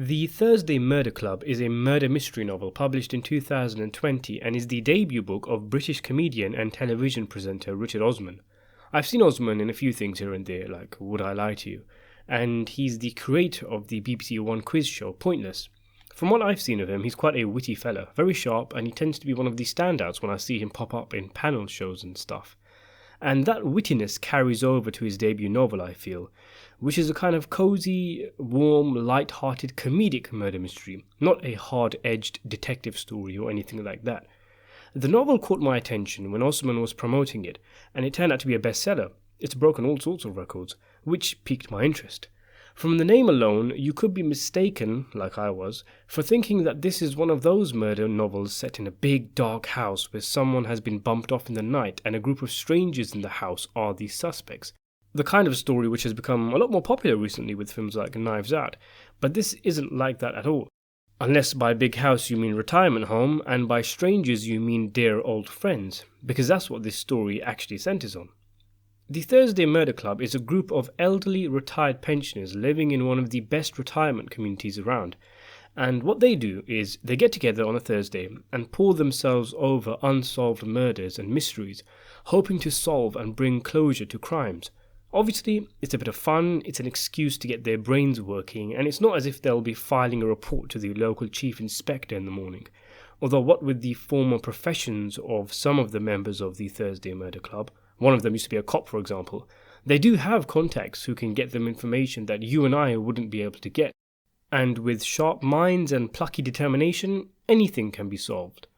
The Thursday Murder Club is a murder mystery novel published in 2020 and is the debut book of British comedian and television presenter Richard Osman. I've seen Osman in a few things here and there, like Would I Lie to You? And he's the creator of the BBC One quiz show Pointless. From what I've seen of him, he's quite a witty fella, very sharp, and he tends to be one of the standouts when I see him pop up in panel shows and stuff. And that wittiness carries over to his debut novel, I feel, which is a kind of cozy, warm, light-hearted comedic murder mystery, not a hard-edged detective story or anything like that. The novel caught my attention when Osman was promoting it, and it turned out to be a bestseller. It's broken all sorts of records, which piqued my interest. From the name alone, you could be mistaken, like I was, for thinking that this is one of those murder novels set in a big dark house where someone has been bumped off in the night and a group of strangers in the house are the suspects. The kind of story which has become a lot more popular recently with films like Knives Out, but this isn't like that at all. Unless by big house you mean retirement home, and by strangers you mean dear old friends, because that's what this story actually centers on. The Thursday Murder Club is a group of elderly retired pensioners living in one of the best retirement communities around. And what they do is they get together on a Thursday and pore themselves over unsolved murders and mysteries, hoping to solve and bring closure to crimes. Obviously, it's a bit of fun, it's an excuse to get their brains working, and it's not as if they'll be filing a report to the local chief inspector in the morning. Although what with the former professions of some of the members of the Thursday Murder Club, one of them used to be a cop, for example, they do have contacts who can get them information that you and I wouldn't be able to get. And with sharp minds and plucky determination, anything can be solved.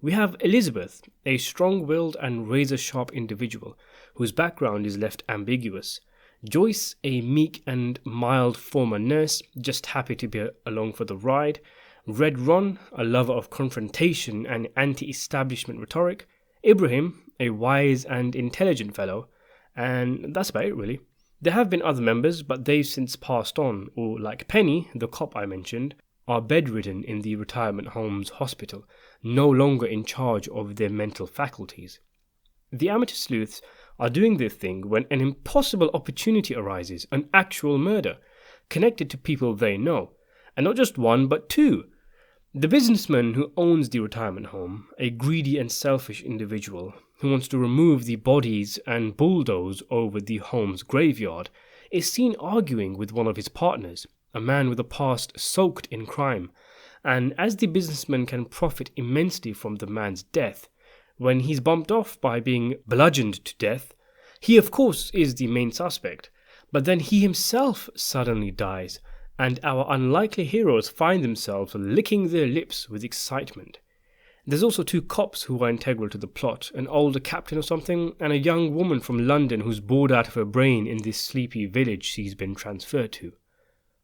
We have Elizabeth, a strong-willed and razor-sharp individual, whose background is left ambiguous. Joyce, a meek and mild former nurse, just happy to be along for the ride. Red Ron, a lover of confrontation and anti-establishment rhetoric. Ibrahim, a wise and intelligent fellow, and that's about it really. There have been other members, but they've since passed on, or like Penny, the cop I mentioned, are bedridden in the retirement home's hospital, no longer in charge of their mental faculties. The amateur sleuths are doing their thing when an impossible opportunity arises, an actual murder, connected to people they know, and not just one but two. The businessman who owns the retirement home, a greedy and selfish individual who wants to remove the bodies and bulldoze over the home's graveyard, is seen arguing with one of his partners, a man with a past soaked in crime, and as the businessman can profit immensely from the man's death, when he's bumped off by being bludgeoned to death, he of course is the main suspect, but then he himself suddenly dies, and our unlikely heroes find themselves licking their lips with excitement. There's also two cops who are integral to the plot, an older captain or something, and a young woman from London who's bored out of her brain in this sleepy village she's been transferred to.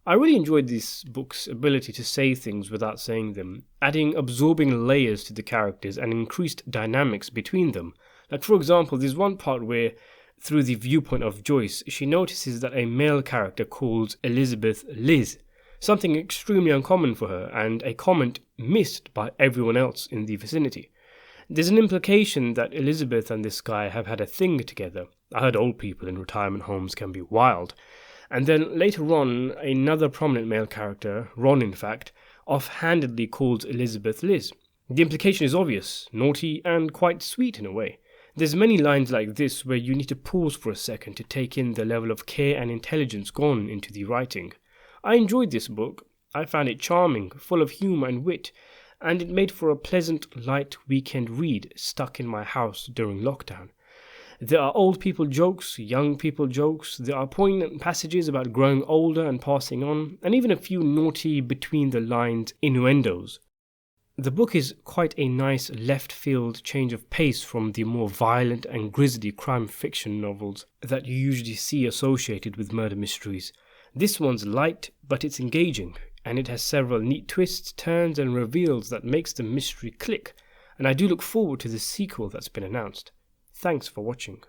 I really enjoyed this book's ability to say things without saying them, adding absorbing layers to the characters and increased dynamics between them. Like for example, there's one part where, through the viewpoint of Joyce, she notices that a male character calls Elizabeth Liz, something extremely uncommon for her and a comment missed by everyone else in the vicinity. There's an implication that Elizabeth and this guy have had a thing together. I heard old people in retirement homes can be wild. And then later on, another prominent male character, Ron in fact, offhandedly calls Elizabeth Liz. The implication is obvious, naughty, and quite sweet in a way. There's many lines like this where you need to pause for a second to take in the level of care and intelligence gone into the writing. I enjoyed this book. I found it charming, full of humour and wit, and it made for a pleasant, light weekend read stuck in my house during lockdown. There are old people jokes, young people jokes, there are poignant passages about growing older and passing on, and even a few naughty between-the-lines innuendos. The book is quite a nice left-field change of pace from the more violent and grisly crime fiction novels that you usually see associated with murder mysteries. This one's light, but it's engaging, and it has several neat twists, turns, and reveals that makes the mystery click, and I do look forward to the sequel that's been announced. Thanks for watching.